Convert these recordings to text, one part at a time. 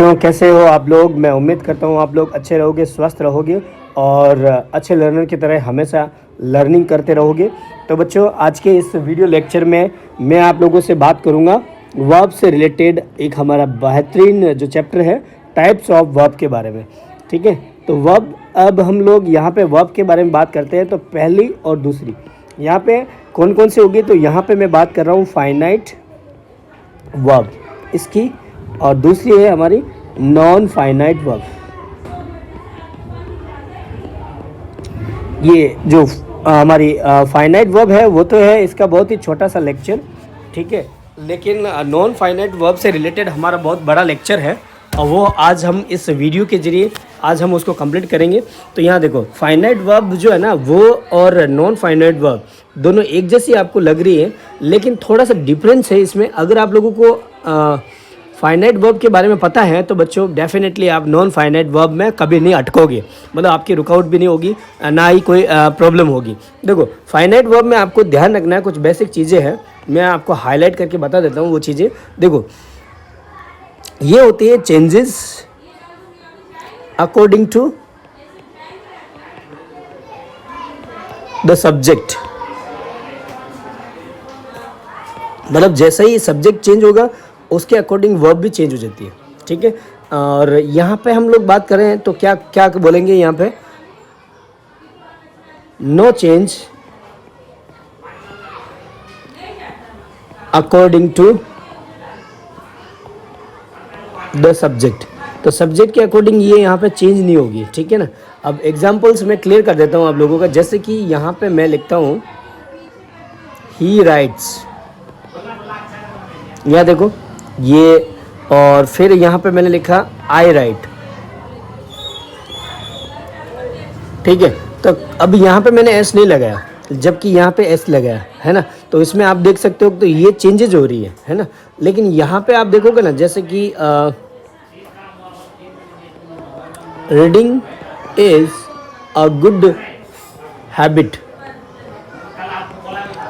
तो कैसे हो आप लोग। मैं उम्मीद करता हूँ आप लोग अच्छे रहोगे, स्वस्थ रहोगे और अच्छे लर्नर की तरह हमेशा लर्निंग करते रहोगे। तो बच्चों, आज के इस वीडियो लेक्चर में मैं आप लोगों से बात करूँगा वर्ब से रिलेटेड एक हमारा बेहतरीन जो चैप्टर है टाइप्स ऑफ वर्ब के बारे में। ठीक है, तो वर्ब, अब हम लोग यहाँ पे वर्ब के बारे में बात करते हैं। तो पहली और दूसरी यहाँ पे कौन कौन सी होगी, तो यहाँ पे मैं बात कर रहा हूँ फाइनाइट वर्ब इसकी, और दूसरी है हमारी नॉन फाइनाइट वर्ब। ये जो हमारी फाइनाइट वर्ब है वो तो है इसका बहुत ही छोटा सा लेक्चर, ठीक है, लेकिन नॉन फाइनाइट वर्ब से रिलेटेड हमारा बहुत बड़ा लेक्चर है और वो आज हम इस वीडियो के जरिए आज हम उसको कंप्लीट करेंगे। तो यहाँ देखो, फाइनाइट वर्ब जो है ना वो और नॉन फाइनाइट वर्ब दोनों एक जैसी आपको लग रही है, लेकिन थोड़ा सा डिफरेंस है इसमें। अगर आप लोगों को फाइनाइट वर्ब के बारे में पता है तो बच्चों डेफिनेटली आप नॉन फाइनाइट वर्ब में कभी नहीं अटकोगे, मतलब आपकी रुकावट भी नहीं होगी, ना ही कोई प्रॉब्लम होगी। देखो, फाइनाइट वर्ब में आपको ध्यान रखना है, कुछ बेसिक चीज़ें हैं, मैं आपको हाईलाइट करके बता देता हूँ वो चीज़ें। देखो, ये होती है changes according to the subject, मतलब जैसा ही सब्जेक्ट चेंज होगा उसके अकॉर्डिंग वर्ब भी चेंज हो जाती है। ठीक है, और यहाँ पे हम लोग बात कर रहे हैं तो क्या क्या बोलेंगे यहाँ पे, no change according to the subject. तो सब्जेक्ट के अकॉर्डिंग ये यहाँ पे चेंज नहीं होगी, ठीक है ना। अब एग्जांपल्स मैं क्लियर कर देता हूँ आप लोगों का, जैसे कि यहाँ पे मैं लिखता हूँ ही राइट्स, यह देखो ये, और फिर यहाँ पे मैंने लिखा आई राइट, ठीक है। तो अब यहाँ पे मैंने एस नहीं लगाया, जबकि यहाँ पे एस लगाया है ना, तो इसमें आप देख सकते हो तो ये चेंजेज हो रही है ना। लेकिन यहाँ पे आप देखोगे ना, जैसे कि reading is a good habit,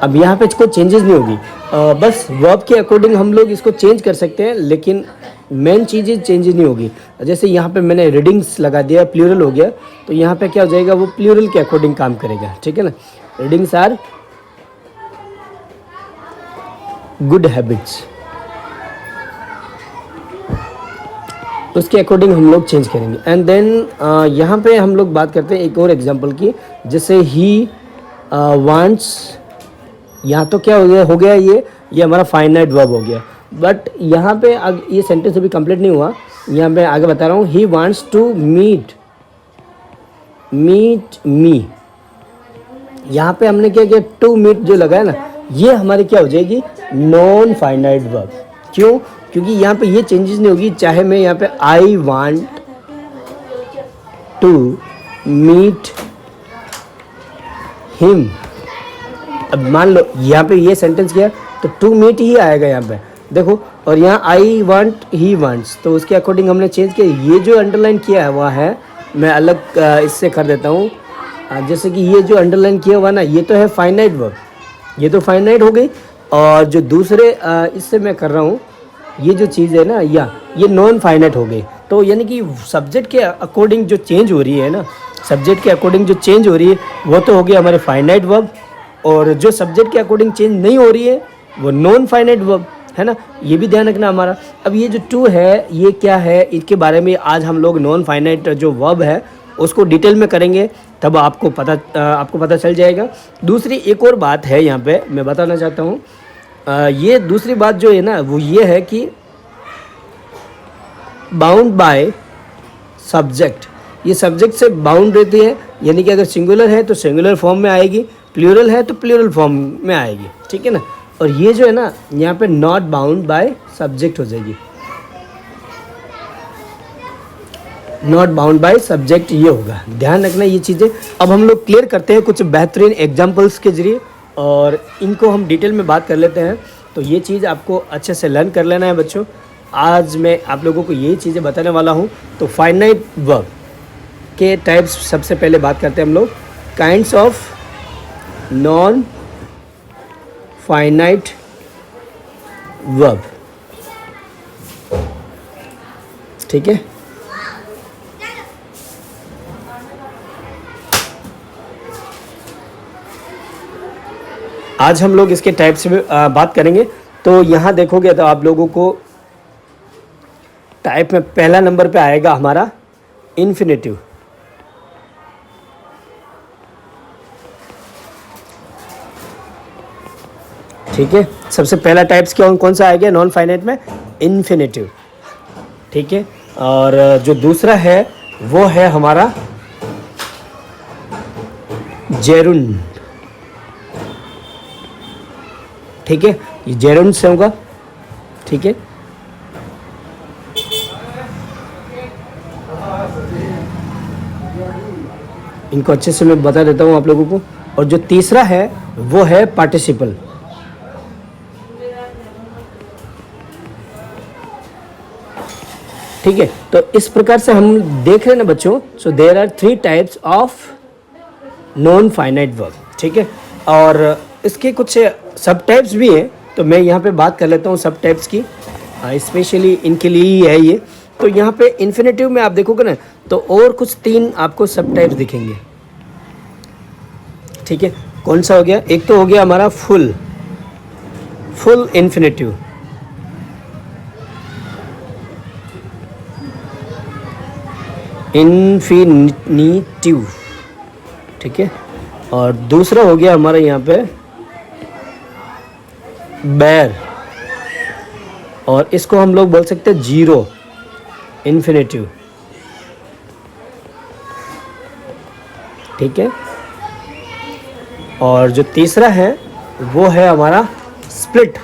अब यहाँ पे इसको चेंजेस नहीं होगी, बस वर्ब के अकॉर्डिंग हम लोग इसको चेंज कर सकते हैं, लेकिन मेन चीज़ें चेंजेस नहीं होगी। जैसे यहाँ पे मैंने रीडिंग्स लगा दिया, प्लूरल हो गया, तो यहाँ पे क्या हो जाएगा, वो प्लूरल के अकॉर्डिंग काम करेगा, ठीक है ना। रीडिंग्स आर गुड हैबिट्स, उसके अकॉर्डिंग हम लोग चेंज करेंगे। एंड देन यहाँ पे हम लोग बात करते हैं एक और एग्जांपल की, जैसे ही वांट्स, यहाँ तो क्या हो गया ये हमारा फाइनाइट वर्ब हो गया, बट यहाँ पे ये सेंटेंस अभी कंप्लीट नहीं हुआ, यहाँ पे आगे बता रहा हूँ। He wants to meet me, यहाँ पे हमने क्या किया, टू मीट जो लगाया ना, ये हमारी क्या हो जाएगी, नॉन फाइनाइट वर्ब। क्यों? क्योंकि यहाँ पे ये चेंजेस नहीं होगी, चाहे मैं यहाँ पे I want to meet him, अब मान लो यहाँ पे ये सेंटेंस किया तो टू मीट ही आएगा यहाँ पे, देखो, और यहाँ आई वांट ही वांट्स, तो उसके अकॉर्डिंग हमने चेंज किया। ये जो अंडरलाइन किया हुआ है मैं अलग इससे कर देता हूँ, जैसे कि ये जो अंडरलाइन किया हुआ ना, ये तो है फाइनाइट वर्ब, ये तो फाइनाइट हो गई, और जो दूसरे इससे मैं कर रहा हूँ ये जो चीज़ है ना, ये नॉन फाइनाइट हो गई। तो यानी कि सब्जेक्ट के अकॉर्डिंग जो चेंज हो रही है ना, सब्जेक्ट के अकॉर्डिंग जो चेंज हो रही है वो तो हो गई हमारे फाइनाइट वर्ब, और जो सब्जेक्ट के अकॉर्डिंग चेंज नहीं हो रही है वो नॉन फाइनाइट वर्ब है ना, ये भी ध्यान रखना हमारा। अब ये जो टू है ये क्या है, इसके बारे में आज हम लोग नॉन फाइनाइट जो वर्ब है उसको डिटेल में करेंगे, तब आपको पता चल जाएगा। दूसरी एक और बात है यहाँ पे मैं बताना चाहता हूँ, ये दूसरी बात जो है ना वो ये है कि बाउंड बाय सब्जेक्ट, ये सब्जेक्ट से बाउंड रहती है, यानी कि अगर सिंगुलर है तो सिंगुलर फॉर्म में आएगी, प्लूरल है तो प्लूरल फॉर्म में आएगी, ठीक है ना। और ये जो है ना यहाँ पे नॉट बाउंड बाय सब्जेक्ट हो जाएगी, नॉट बाउंड बाय सब्जेक्ट ये होगा, ध्यान रखना ये चीज़ें। अब हम लोग क्लियर करते हैं कुछ बेहतरीन एग्जांपल्स के जरिए, और इनको हम डिटेल में बात कर लेते हैं। तो ये चीज़ आपको अच्छे से लर्न कर लेना है बच्चों। आज मैं आप लोगों को यही चीज़ें बताने वाला हूँ। तो फाइनाइट वर्ब के टाइप्स सबसे पहले बात करते हैं हम लोग, kinds of non finite verb, ठीक है। आज हम लोग इसके टाइप से बात करेंगे। तो यहाँ देखोगे तो आप लोगों को टाइप में पहला नंबर पे आएगा हमारा इन्फिनेटिव। ठीक है, सबसे पहला टाइप्स कौन सा आएगा नॉन फाइनाइट में? इन्फिनेटिव। ठीक है, और जो दूसरा है वो है हमारा जेरुंड। ठीक है, ये जेरुंड से होगा। ठीक है, इनको अच्छे से मैं बता देता हूँ आप लोगों को। और जो तीसरा है वो है पार्टिसिपल। ठीक है, तो इस प्रकार से हम देख रहे हैं ना बच्चों। So there are 3 types of non finite verb. ठीक है, और इसके कुछ सब टाइप्स भी हैं, तो मैं यहाँ पे बात कर लेता हूँ सब टाइप्स की। स्पेशली इनके लिए ही है ये। तो यहाँ पे इन्फिनेटिव में आप देखोगे ना तो और कुछ 3 आपको सब टाइप्स दिखेंगे। ठीक है, कौन सा हो गया? एक तो हो गया हमारा फुल इन्फिनेटिव। इन्फिनिटिव। ठीक है, और दूसरा हो गया हमारा यहाँ पे बेर, और इसको हम लोग बोल सकते हैं जीरो इन्फिनेटिव। ठीक है, और जो तीसरा है वो है हमारा स्प्लिट।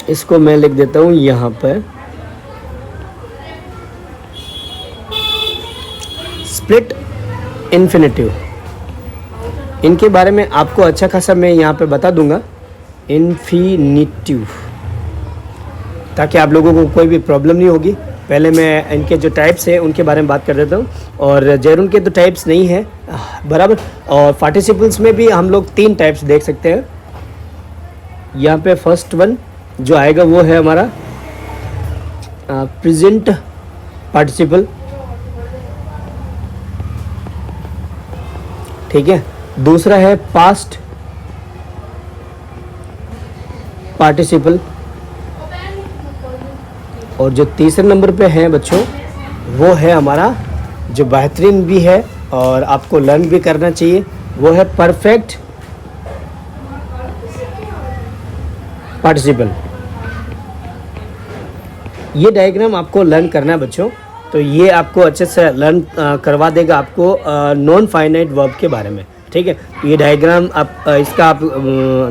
इसको मैं लिख देता हूँ यहाँ पर, स्प्लिट इन्फिनेटिव। इनके बारे में आपको अच्छा खासा मैं यहाँ पे बता दूंगा, इन्फिनिटिव, ताकि आप लोगों को कोई भी प्रॉब्लम नहीं होगी। पहले मैं इनके जो टाइप्स हैं उनके बारे में बात कर देता हूँ। और जेरुन के तो टाइप्स नहीं है बराबर। और पार्टिसिपल्स में भी हम लोग 3 टाइप्स देख सकते हैं। यहाँ पे फर्स्ट वन जो आएगा वो है हमारा प्रेजेंट पार्टिसिपल। ठीक है, दूसरा है पास्ट पार्टिसिपल, और जो तीसरे नंबर पे है बच्चों वो है हमारा जो बेहतरीन भी है और आपको लर्न भी करना चाहिए, वो है परफेक्ट पार्टिसिपल। ये डायग्राम आपको लर्न करना है बच्चों, तो ये आपको अच्छे से लर्न करवा देगा आपको नॉन फाइनाइट वर्ब के बारे में। ठीक है, ये डायग्राम आप इसका आप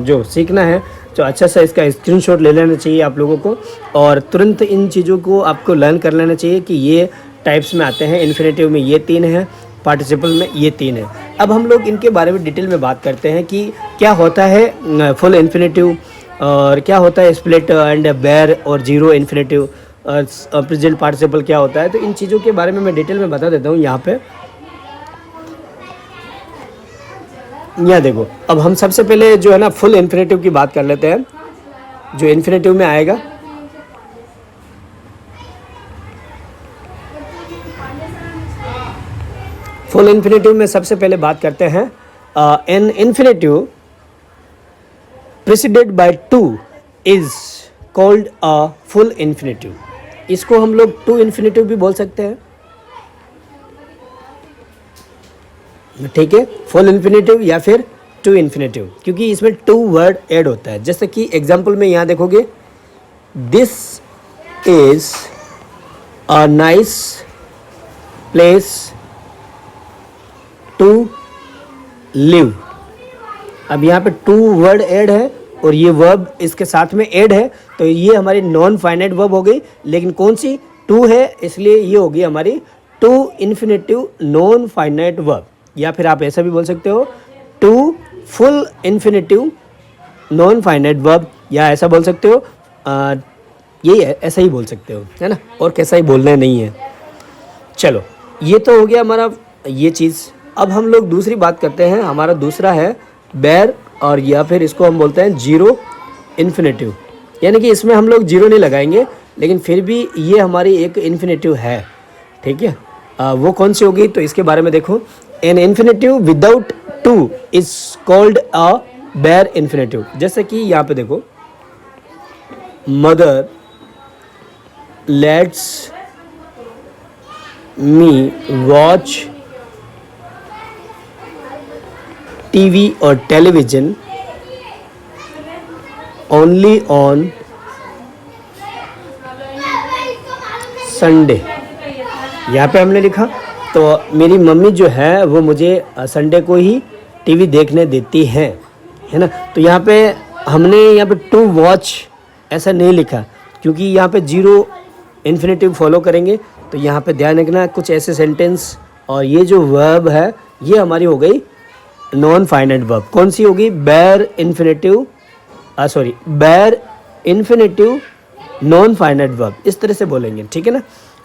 जो सीखना है तो अच्छा से इसका स्क्रीनशॉट ले लेना चाहिए आप लोगों को, और तुरंत इन चीज़ों को आपको लर्न कर लेना चाहिए कि ये टाइप्स में आते हैं। इन्फिनेटिव में ये 3 है, पार्टिसिपल में ये 3 है। अब हम लोग इनके बारे में डिटेल में बात करते हैं कि क्या होता है फुल इन्फिनेटिव, और क्या होता है स्प्लिट एंड बेयर, और जीरो इन्फिनेटिव, प्रेजेंट पार्टिसिपल क्या होता है। तो इन चीज़ों के बारे में मैं डिटेल में बता देता हूँ यहाँ पे। यहाँ देखो, अब हम सबसे पहले जो है ना फुल इन्फिनेटिव की बात कर लेते हैं। जो इन्फिनेटिव में आएगा फुल इन्फिनेटिव में सबसे पहले बात करते हैं an infinitive preceded by 2 is called a full infinitive. इसको हम लोग 2 इन्फिनेटिव भी बोल सकते हैं। ठीक है, फुल इन्फिनेटिव या फिर 2 इन्फिनेटिव, क्योंकि इसमें 2 वर्ड ऐड होता है। जैसे कि एग्जांपल में यहाँ देखोगे, this is a nice place to live. अब यहाँ पे 2 वर्ड ऐड है और ये वर्ब इसके साथ में ऐड है, तो ये हमारी नॉन फाइनाइट वर्ब हो गई। लेकिन कौन सी? 2 है, इसलिए ये होगी हमारी 2 इन्फिनेटिव नॉन फाइनाइट वर्ब, या फिर आप ऐसा भी बोल सकते हो 2 full infinitive non finite verb, या ऐसा बोल सकते हो यही है, ऐसा ही बोल सकते हो, है ना, और कैसा ही बोलना नहीं है। चलो, ये तो हो गया हमारा ये चीज़। अब हम लोग दूसरी बात करते हैं। हमारा दूसरा है बेर, और या फिर इसको हम बोलते हैं जीरो इन्फिनेटिव, यानी कि इसमें हम लोग जीरो नहीं लगाएंगे, लेकिन फिर भी ये हमारी एक इन्फिनेटिव है, ठीक है। वो कौन सी होगी, तो इसके बारे में देखो। An infinitive without to is called a bare infinitive. जैसे कि यहाँ पे देखो, mother lets me watch TV और टेलीविजन ओनली ऑन संडे। यहाँ पे हमने लिखा, तो मेरी मम्मी जो है वो मुझे संडे को ही टीवी देखने देती है ना। तो यहाँ पे हमने यहाँ पे टू वॉच ऐसा नहीं लिखा, क्योंकि यहाँ पे जीरो इन्फिनेटिव फॉलो करेंगे। तो यहाँ पे ध्यान रखना कुछ ऐसे सेंटेंस, और ये जो वर्ब है ये हमारी हो गई नॉन फाइनाइट वर्ब। कौन सी होगी, bare infinitive, bare infinitive non finite verb, इस तरह से बोलेंगे, ठीक है ना।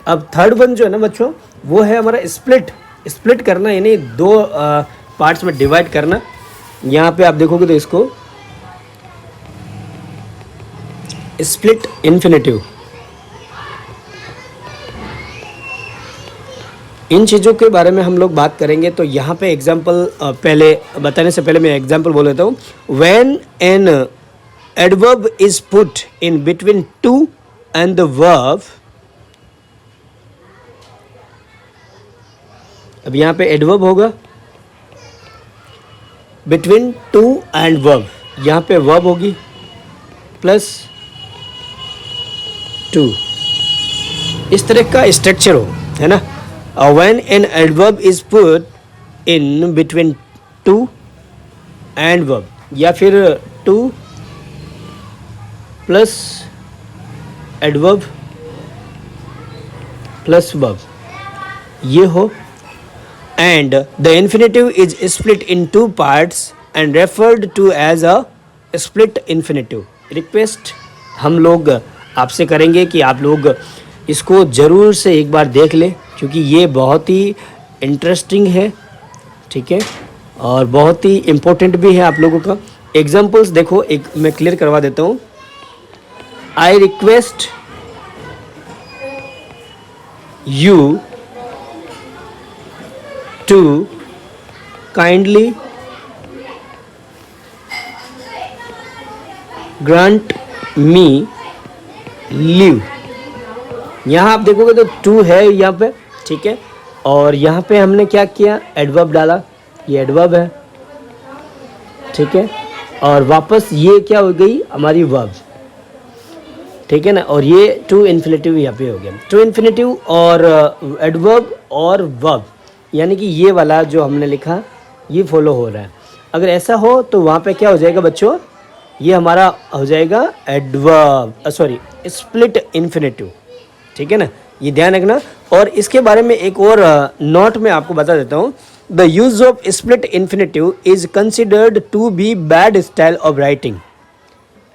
अब थर्ड वन जो है ना बच्चों, वो है हमारा स्प्लिट करना, यानी दो पार्ट्स में डिवाइड करना। यहाँ पे आप देखोगे तो इसको स्प्लिट इन्फिनेटिव। इन चीज़ों के बारे में हम लोग बात करेंगे। तो यहाँ पे एग्जाम्पल पहले बताने से पहले मैं एग्जाम्पल बोल देता हूँ। When an adverb is put in between two and the verb. अब यहाँ पे एडवर्ब होगा बिटवीन टू एंड वर्ब, यहाँ पे वर्ब होगी प्लस टू, इस तरह का स्ट्रक्चर हो, है ना। When an adverb is put in between two and verb, या फिर two plus adverb plus verb, ये हो। And the infinitive is split in two parts and referred to as a split infinitive. Request हम लोग आपसे करेंगे कि आप लोग इसको ज़रूर से एक बार देख लें, क्योंकि ये बहुत ही इंटरेस्टिंग है, ठीक है, और बहुत ही इम्पोर्टेंट भी है आप लोगों का। एग्जाम्पल्स देखो, एक मैं क्लियर करवा देता हूँ। I request you to kindly grant me leave। यहाँ आप देखोगे तो टू है यहाँ पे, ठीक है, और यहाँ पे हमने क्या किया, एडवर्ब डाला, ये एडवर्ब है, ठीक है, और वापस ये क्या हो गई हमारी वर्ब, ठीक है ना। और ये टू इन्फिनेटिव यहाँ पे हो गया, टू इन्फिनेटिव और एडवर्ब और वर्ब, यानी कि ये वाला जो हमने लिखा ये फॉलो हो रहा है। अगर ऐसा हो तो वहाँ पे क्या हो जाएगा बच्चों, ये हमारा हो जाएगा एडवर्ब, स्प्लिट इन्फिनेटिव, ठीक है ना, ये ध्यान रखना। और इसके बारे में एक और नोट में आपको बता देता हूँ। The use of split infinitive is considered to be bad style of writing,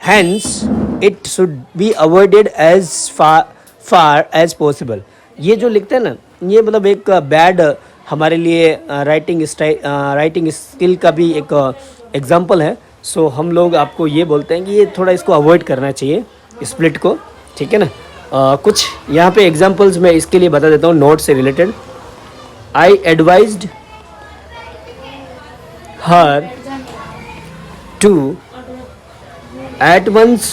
hence it should be avoided as far as possible. ये जो लिखते हैं ना, ये मतलब एक बैड हमारे लिए राइटिंग स्किल का भी एक एग्जांपल है। सो हम लोग आपको ये बोलते हैं कि ये थोड़ा इसको अवॉइड करना चाहिए, स्प्लिट को, ठीक है ना। कुछ यहाँ पे एग्जांपल्स मैं इसके लिए बता देता हूँ नोट से related. I advised her to at once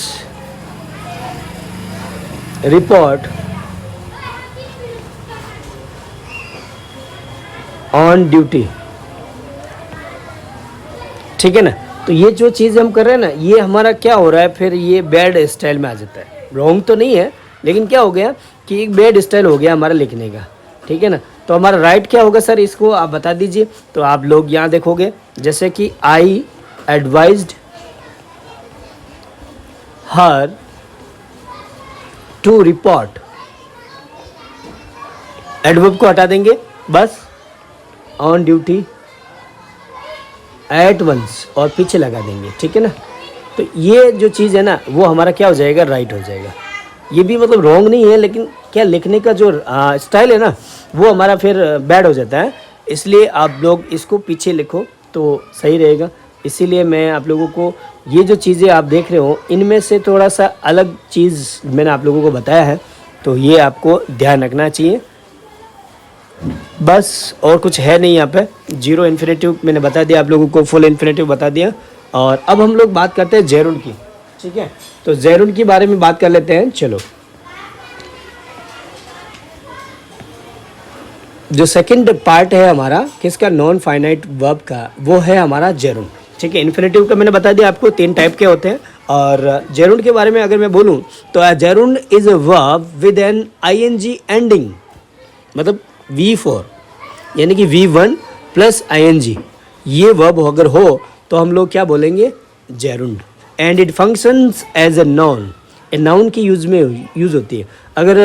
report on duty, ठीक है ना। तो ये जो चीज़ हम कर रहे हैं ना, ये हमारा क्या हो रहा है, फिर ये बैड स्टाइल में आ जाता है। रॉन्ग तो नहीं है, लेकिन क्या हो गया कि एक बैड स्टाइल हो गया हमारा लिखने का, ठीक है ना। तो हमारा राइट क्या होगा सर, इसको आप बता दीजिए। तो आप लोग यहाँ देखोगे, जैसे कि I advised her to report, adverb को हटा देंगे बस, ऑन ड्यूटी एट वंस और पीछे लगा देंगे, ठीक है ना। तो ये जो चीज़ है ना, वो हमारा क्या हो जाएगा, राइट हो जाएगा। ये भी मतलब रॉन्ग नहीं है, लेकिन क्या लिखने का जो स्टाइल है ना, वो हमारा फिर बैड हो जाता है। इसलिए आप लोग इसको पीछे लिखो तो सही रहेगा। इसीलिए मैं आप लोगों को ये जो चीज़ें आप देख रहे हो इनमें से थोड़ा सा अलग चीज़ मैंने आप लोगों को बताया है, तो ये आपको ध्यान रखना चाहिए। बस और कुछ है नहीं यहाँ पे। जीरो इन्फिनेटिव मैंने बता दिया आप लोगों को, फुल इन्फिनेटिव बता दिया। और अब हम लोग बात करते हैं जेरुंड की, ठीक है। तो जेरुंड के बारे में बात कर लेते हैं। चलो, जो सेकंड पार्ट है हमारा किसका, नॉन फाइनाइट वर्ब का, वो है हमारा जेरुंड, ठीक है। इन्फिनेटिव का मैंने बता दिया आपको 3 टाइप के होते हैं। और जेरुंड के बारे में अगर मैं बोलूँ तो gerund is a verb with an ING ending, मतलब V4, यानी कि V1 प्लस आईएनजी, ये वर्ब अगर हो तो हम लोग क्या बोलेंगे, gerund. And it functions as a noun की यूज में यूज होती है। अगर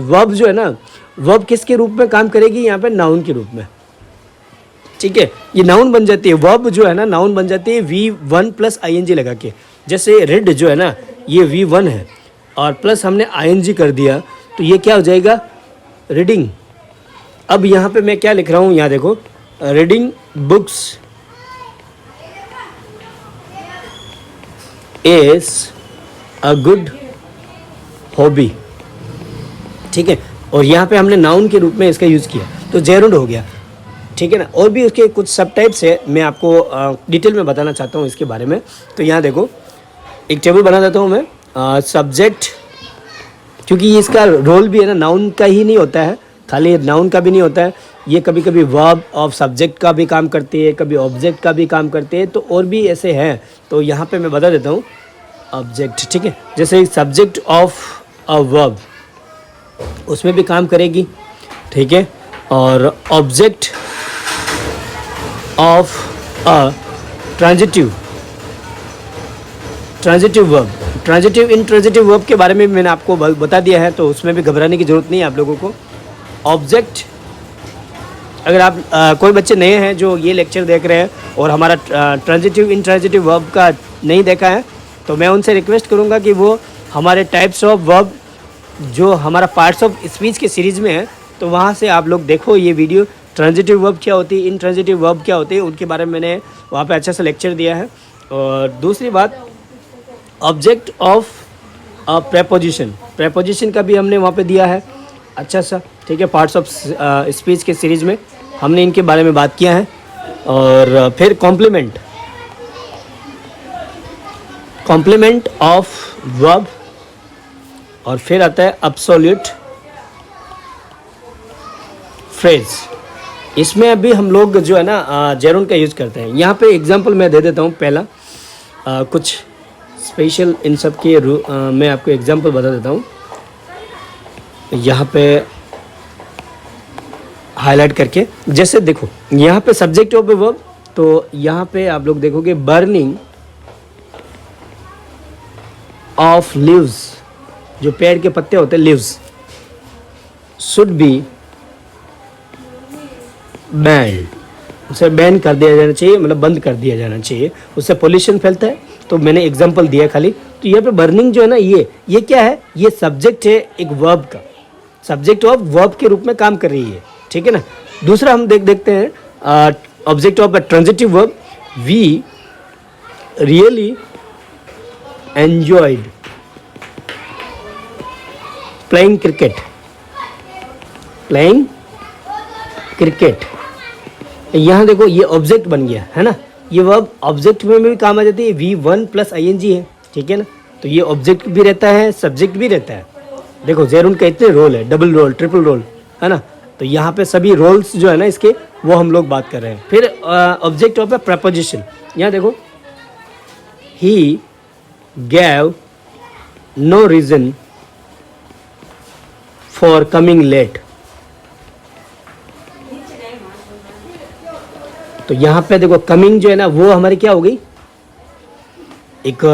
वर्ब जो है ना, वर्ब किसके रूप में काम करेगी, यहाँ पे नाउन के रूप में, ठीक है। ये नाउन बन जाती है, वर्ब जो है ना नाउन बन जाती है V1 प्लस आईएनजी लगा के। जैसे रेड जो है ना, ये V1 है और प्लस हमने आईएनजी कर दिया, तो ये क्या हो जाएगा, रीडिंग। अब यहाँ पे मैं क्या लिख रहा हूँ, यहाँ देखो, reading books is a good hobby, ठीक है। और यहाँ पे हमने नाउन के रूप में इसका यूज़ किया, तो जेरुंड हो गया, ठीक है ना। और भी उसके कुछ सब टाइप्स है, मैं आपको डिटेल में बताना चाहता हूँ इसके बारे में। तो यहाँ देखो, एक टेबल बना देता हूँ मैं। सब्जेक्ट, क्योंकि इसका रोल भी है ना नाउन का ही नहीं होता है, खाली नाउन का भी नहीं होता है, ये कभी कभी वर्ब ऑफ सब्जेक्ट का भी काम करती है, कभी ऑब्जेक्ट का भी काम करते हैं, तो और भी ऐसे हैं। तो यहाँ पे मैं बता देता हूँ, ऑब्जेक्ट, ठीक है। जैसे सब्जेक्ट ऑफ अ वर्ब, उसमें भी काम करेगी, ठीक है। और object of a transitive verb, intransitive verb के बारे में मैंने आपको बता दिया है, तो उसमें भी घबराने की ज़रूरत नहीं है आप लोगों को। ऑब्जेक्ट, अगर आप कोई बच्चे नए हैं जो ये लेक्चर देख रहे हैं और हमारा ट्रांजिटिव इंट्रांजिटिव वर्ब का नहीं देखा है, तो मैं उनसे रिक्वेस्ट करूँगा कि वो हमारे टाइप्स ऑफ वर्ब जो हमारा पार्ट्स ऑफ स्पीच के सीरीज़ में है, तो वहाँ से आप लोग देखो ये वीडियो, ट्रांजिटिव वर्ब क्या होती है, इंट्रांजिटिव वर्ब क्या होती है, उनके बारे में मैंने वहाँ पे अच्छा सा लेक्चर दिया है। और दूसरी बात, ऑब्जेक्ट ऑफ अ प्रेपोजिशन का भी हमने वहाँ पे दिया है अच्छा सा, ठीक है। पार्ट्स ऑफ स्पीच के सीरीज़ में हमने इनके बारे में बात किया है। और फिर कॉम्प्लीमेंट ऑफ वर्ब, और फिर आता है अब्सोल्यूट फ्रेज। इसमें अभी हम लोग जो है ना जेरुंड का यूज़ करते हैं। यहाँ पे एग्जांपल मैं दे देता हूँ। पहला कुछ स्पेशल इन सब के मैं आपको एग्जांपल बता देता हूँ यहाँ पे हाईलाइट करके। जैसे देखो, यहाँ पे सब्जेक्ट ऑफ ए वर्ब, तो यहाँ पे आप लोग देखोगे बर्निंग ऑफ लीव्स, जो पेड़ के पत्ते होते हैं लीव्स, शुड बी बैंड, उसे बैन कर दिया जाना चाहिए, मतलब बंद कर दिया जाना चाहिए, उससे पोल्यूशन फैलता है। तो मैंने एग्जांपल दिया खाली। तो यहाँ पे बर्निंग जो है ना, ये क्या है, ये सब्जेक्ट है एक वर्ब का, सब्जेक्ट ऑफ वर्ब के रूप में काम कर रही है, ठीक है ना। दूसरा हम देखते हैं object of a transitive verb, we really enjoyed playing cricket. यहाँ देखो ये ऑब्जेक्ट बन गया है ना, ये वर्ब ऑब्जेक्ट में भी काम आ जाती है, V1 प्लस आईएनजी है, ठीक है ना। तो ये ऑब्जेक्ट भी रहता है, सब्जेक्ट भी रहता है। देखो जेरुंड का इतने रोल है, डबल रोल, ट्रिपल रोल, है ना। तो यहाँ पे सभी रोल्स जो है ना इसके, वो हम लोग बात कर रहे हैं। फिर ऑब्जेक्ट ऑफ अ प्रपोजिशन, यहाँ देखो, he gave no reason for coming late. तो यहाँ पे देखो कमिंग जो है ना, वो हमारी क्या हो गई, एक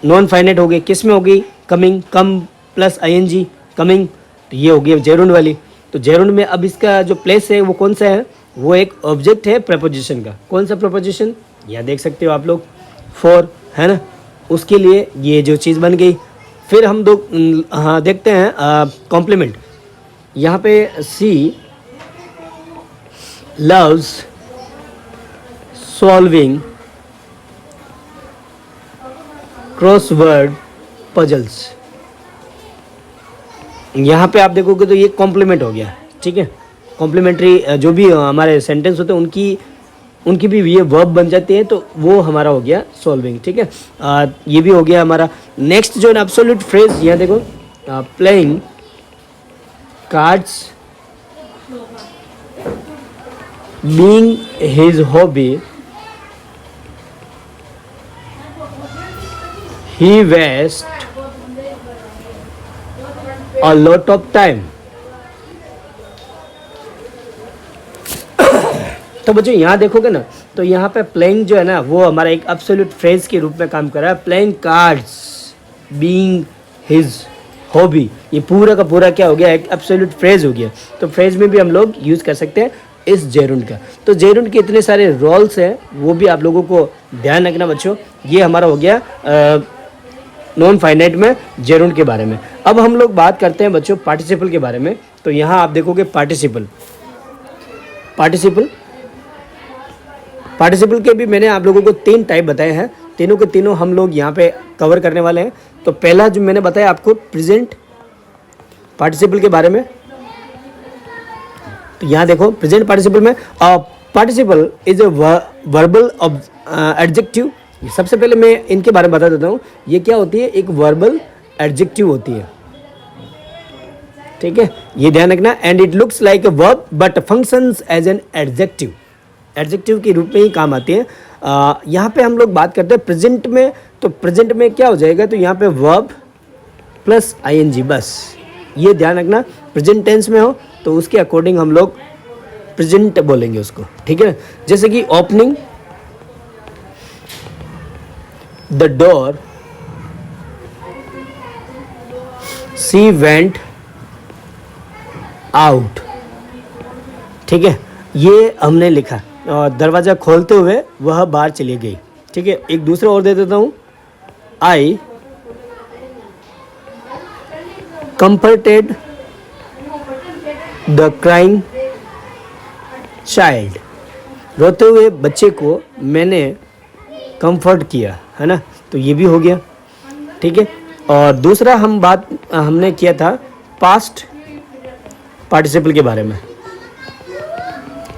नॉन फाइनाइट हो गई। किस में हो गई कमिंग, कम प्लस आईएनजी, कमिंग। तो ये हो गई जेरुंड वाली। तो जेरुंड में अब इसका जो प्लेस है वो कौन सा है, वो एक ऑब्जेक्ट है प्रपोजिशन का। कौन सा प्रपोजिशन, यहाँ देख सकते हो आप लोग, फॉर, है ना, उसके लिए ये जो चीज़ बन गई। फिर हम हाँ देखते हैं कॉम्प्लीमेंट। यहाँ पे सी लव्स सॉल्विंग क्रॉसवर्ड पजल्स। यहाँ पे आप देखोगे तो ये कॉम्प्लीमेंट हो गया, ठीक है। कॉम्प्लीमेंट्री जो भी हमारे सेंटेंस होते हैं उनकी भी ये वर्ब बन जाती है, तो वो हमारा हो गया सॉल्विंग, ठीक है। ये भी हो गया हमारा। नेक्स्ट जो है एब्सोल्यूट फ्रेज, यहाँ देखो, playing cards being his hobby, he waste a lot of time। तो बच्चों यहाँ देखोगे ना, तो यहाँ पे प्लेइंग जो है ना वो हमारा एक एब्सोल्यूट फ्रेज के रूप में काम कर रहा है। Playing cards being his hobby, ये पूरा का पूरा क्या हो गया, एक एब्सोल्यूट फ्रेज हो गया। तो फ्रेज में भी हम लोग यूज़ कर सकते हैं इस जेरुंड का। तो जेरुंड के इतने सारे रोल्स हैं, वो भी आप लोगों को ध्यान रखना बच्चों। ये हमारा हो गया नॉन फाइनाइट में जेरुंड के बारे में। अब हम लोग बात करते हैं बच्चों पार्टिसिपल के बारे में। तो यहाँ आप देखोगे पार्टिसिपल के भी मैंने आप लोगों को 3 टाइप बताए हैं, तीनों के तीनों हम लोग यहाँ पे कवर करने वाले हैं। तो पहला जो मैंने बताया आपको प्रेजेंट पार्टिसिपल के बारे में। तो यहाँ देखो प्रेजेंट पार्टिसिपल में participle is a verbal adjective. सबसे पहले मैं इनके बारे में बता देता हूँ, ये क्या होती है, एक वर्बल एडजेक्टिव होती है, ठीक है, ये ध्यान रखना। And it looks like a verb but functions as an adjective, adjective के रूप में ही काम आती है। यहाँ पे हम लोग बात करते हैं प्रेजेंट में। तो प्रेजेंट में क्या हो जाएगा, तो यहाँ पे वर्ब प्लस आईएनजी, बस ये ध्यान रखना। प्रेजेंट टेंस में हो तो उसके अकॉर्डिंग हम लोग प्रेजेंट बोलेंगे उसको, ठीक है। जैसे कि opening the door, she went out, ठीक है, ये हमने लिखा। और दरवाज़ा खोलते हुए वह बाहर चली गई, ठीक है। एक दूसरा और दे देता हूँ, आई कंफर्टेड द क्राइंग चाइल्ड, रोते हुए बच्चे को मैंने कंफर्ट किया, है ना। तो ये भी हो गया, ठीक है। और दूसरा हमने किया था पास्ट पार्टिसिपल के बारे में।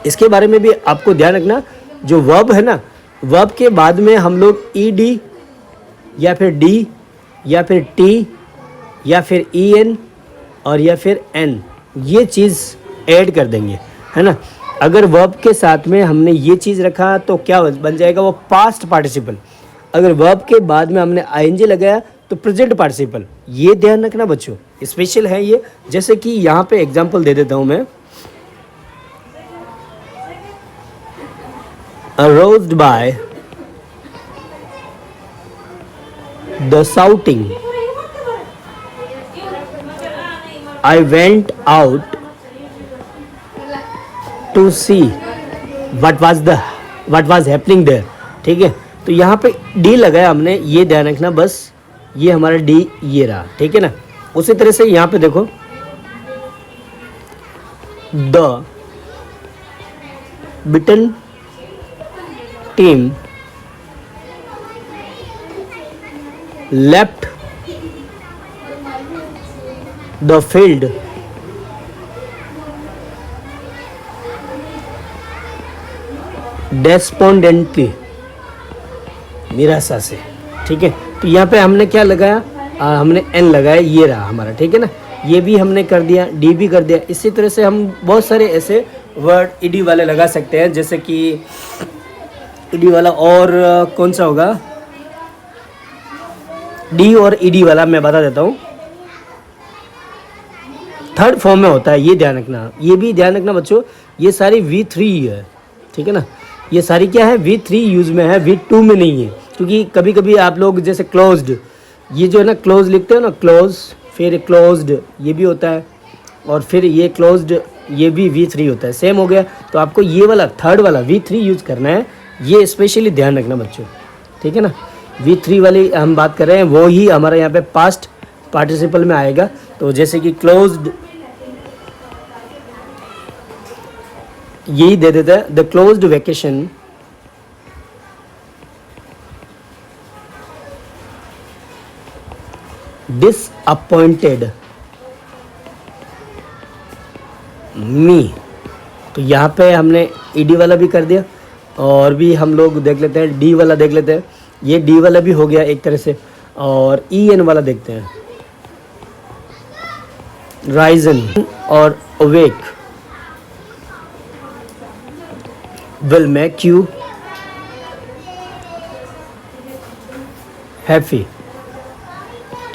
इसके बारे में भी आपको ध्यान रखना, जो वर्ब है ना, वर्ब के बाद में हम लोग ईडी या फिर डी या फिर टी या फिर ईएन और या फिर एन, ये चीज़ ऐड कर देंगे, है ना। अगर वर्ब के साथ में हमने ये चीज़ रखा तो क्या बन जाएगा, वो पास्ट पार्टिसिपल। अगर वर्ब के बाद में हमने आईएनजी लगाया तो प्रेजेंट पार्टिसिपल। ये ध्यान रखना बच्चों, स्पेशल है ये। जैसे कि यहाँ पे एग्जांपल दे देता हूँ मैं, aroused by the shouting, I went out to see what was happening there, ठीक है। तो यहाँ पे डी लगाया हमने, ये ध्यान रखना, बस ये हमारा डी ये रहा, ठीक है ना। उसी तरह से यहाँ पे देखो, the beaten team left the field despondently, निराशा से, ठीक है। तो यहाँ पे हमने क्या लगाया, हमने एन लगाया, ये रहा हमारा, ठीक है ना। ये भी हमने कर दिया, डी भी कर दिया। इसी तरह से हम बहुत सारे ऐसे वर्ड ईडी वाले लगा सकते हैं, जैसे कि ईडी वाला और कौन सा होगा, डी और ईडी वाला मैं बता देता हूँ, थर्ड फॉर्म में होता है, ये ध्यान रखना। ये भी ध्यान रखना बच्चों, ये सारी V3 है, ठीक है ना। ये सारी क्या है, V3 यूज़ में है, V2 में नहीं है। क्योंकि कभी कभी आप लोग जैसे क्लोज्ड, ये जो है ना क्लोज लिखते हो ना, क्लोज, फिर क्लोज्ड ये भी होता है, और फिर ये क्लोज्ड ये भी V3 होता है, सेम हो गया। तो आपको ये वाला थर्ड वाला V3 यूज़ करना है, ये स्पेशली ध्यान रखना बच्चों, ठीक है ना। V3 वाली हम बात कर रहे हैं, वो ही हमारा यहाँ पे पास्ट पार्टिसिपल में आएगा। तो जैसे कि क्लोज्ड, यही दे देता है, द क्लोज्ड वैकेशन डिसअपॉइंटेड मी। तो यहाँ पे हमने ईडी वाला भी कर दिया, और भी हम लोग देख लेते हैं, डी वाला देख लेते हैं। ये डी वाला भी हो गया एक तरह से, और ई एन वाला देखते हैं, राइजन और awake will make you happy.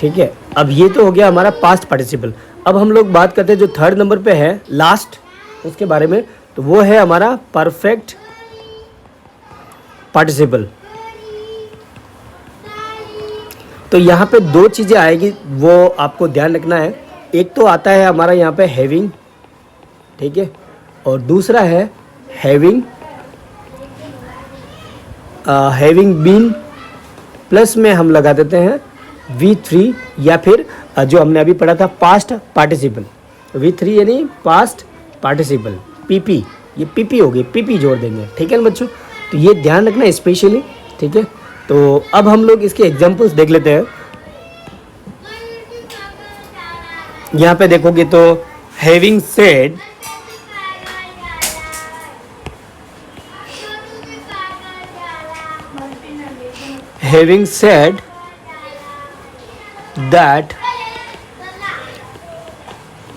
ठीक है, अब ये तो हो गया हमारा पास्ट पार्टिसिपल। अब हम लोग बात करते हैं जो थर्ड नंबर पे है लास्ट, उसके बारे में, तो वो है हमारा परफेक्ट पार्टिसिपल। तो यहाँ पे दो चीज़ें आएगी, वो आपको ध्यान रखना है। एक तो आता है हमारा यहाँ पे हैविंग, ठीक है, और दूसरा है हैविंग बीन, प्लस में हम लगा देते हैं V3, या फिर जो हमने अभी पढ़ा था पास्ट पार्टिसिपल, V3 यानी पास्ट पार्टिसिपल, PP, ये PP हो गई, PP जोड़ देंगे। ठीक है ना बच्चों, तो ये ध्यान रखना स्पेशली। ठीक है, तो अब हम लोग इसके एग्जांपल्स देख लेते हैं। यहाँ पे देखोगे तो having said, having said that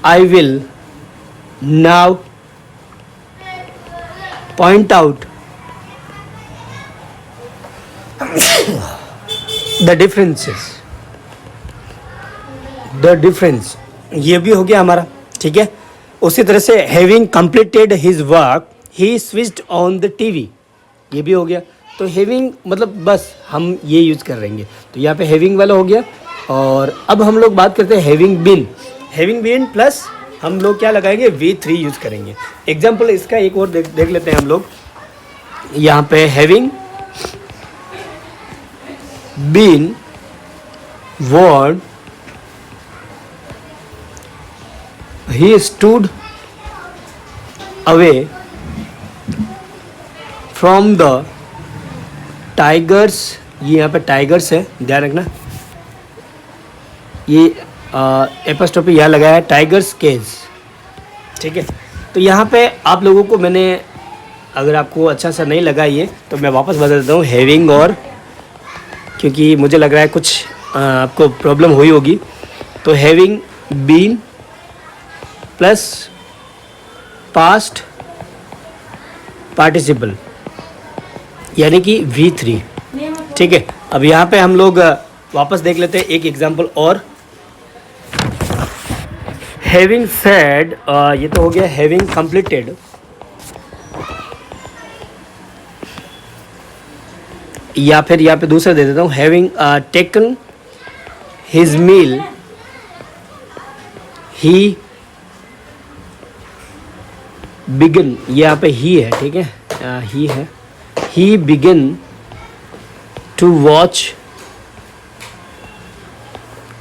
I will now point out the differences, the difference, ये भी हो गया हमारा। ठीक है, उसी तरह से having completed his work he switched on the TV, ये भी हो गया। तो हैविंग मतलब बस हम ये यूज़ कर रहेंगे, तो यहाँ पे हैविंग वाला हो गया। और अब हम लोग बात करते हैं हैविंग बीन प्लस हम लोग क्या लगाएंगे, V3 यूज़ करेंगे। एग्जाम्पल इसका एक और देख लेते हैं हम लोग। यहाँ पे having been warned he stood away from the tigers, ये यहाँ पे टाइगर्स है, ध्यान रखना, ये एपोस्ट्रोफी यहाँ लगाया है, टाइगर्स केज। ठीक है, तो यहाँ पे आप लोगों को मैंने, अगर आपको अच्छा सा नहीं लगा ये, तो मैं वापस बता देता हूँ हैविंग, और क्योंकि मुझे लग रहा है कुछ आपको प्रॉब्लम हुई होगी। तो having been plus past participle यानी कि V3। ठीक है, अब यहाँ पे हम लोग वापस देख लेते हैं एक एग्जांपल और। हैविंग सेड, ये तो हो गया हैविंग कंप्लीटेड, या फिर यहाँ पे दूसरा दे देता हूँ, हैविंग टेकन हिज मील ही बिगिन, यहाँ पे ही है, ठीक है, ही है, he began to watch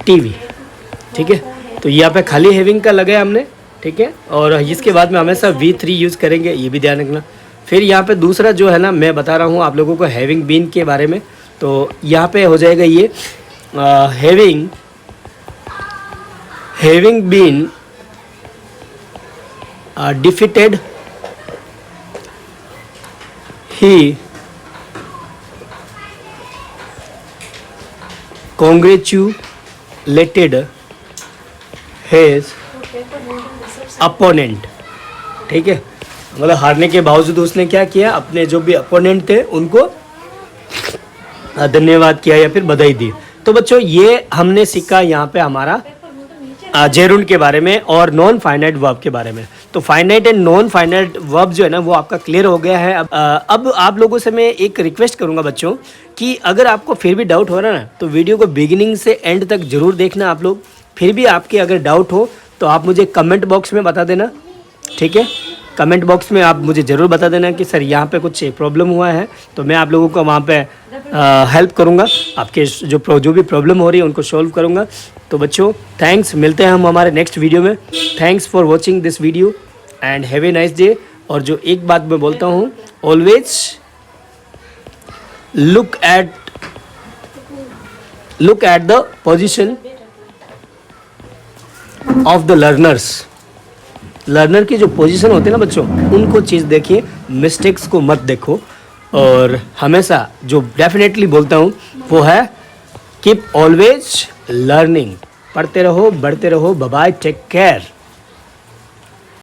TV। ठीक है, तो यहाँ पे खाली हैविंग का लगाया हमने। ठीक है, और इसके बाद में हमेशा V3 यूज़ करेंगे, ये भी ध्यान रखना। फिर यहाँ पे दूसरा जो है ना, मैं बता रहा हूँ आप लोगों को हैविंग बीन के बारे में, तो यहाँ पे हो जाएगा ये having been defeated he congratulated his opponent। ठीक है, मतलब हारने के बावजूद उसने क्या किया, अपने जो भी अपोनेंट थे उनको धन्यवाद किया या फिर बधाई दी। तो बच्चों ये हमने सीखा यहाँ पे हमारा जेरुंड के बारे में और नॉन फाइनाइट वर्ब के बारे में। तो finite and non finite verb जो है ना वो आपका क्लियर हो गया है। अब आप लोगों से मैं एक रिक्वेस्ट करूंगा बच्चों कि अगर आपको फिर भी डाउट हो रहा है ना, तो वीडियो को बिगिनिंग से एंड तक जरूर देखना आप लोग। फिर भी आपके अगर डाउट हो तो आप मुझे कमेंट बॉक्स में बता देना। ठीक है, कमेंट बॉक्स में आप मुझे ज़रूर बता देना कि सर यहाँ पे कुछ प्रॉब्लम हुआ है, तो मैं आप लोगों को वहाँ पे हेल्प करूँगा, आपके जो भी प्रॉब्लम हो रही है उनको सॉल्व करूँगा। तो बच्चों थैंक्स, मिलते हैं हम हमारे नेक्स्ट वीडियो में। Thanks for watching this video and have a nice day. और जो एक बात मैं बोलता हूँ, always look at the position of the learners. Learner की जो पोजीशन होती है ना बच्चों, उनको चीज़ देखिए, मिस्टेक्स को मत देखो। और हमेशा जो डेफिनेटली बोलता हूँ वो है कीप ऑलवेज लर्निंग। पढ़ते रहो, बढ़ते रहो। Bye bye, take care.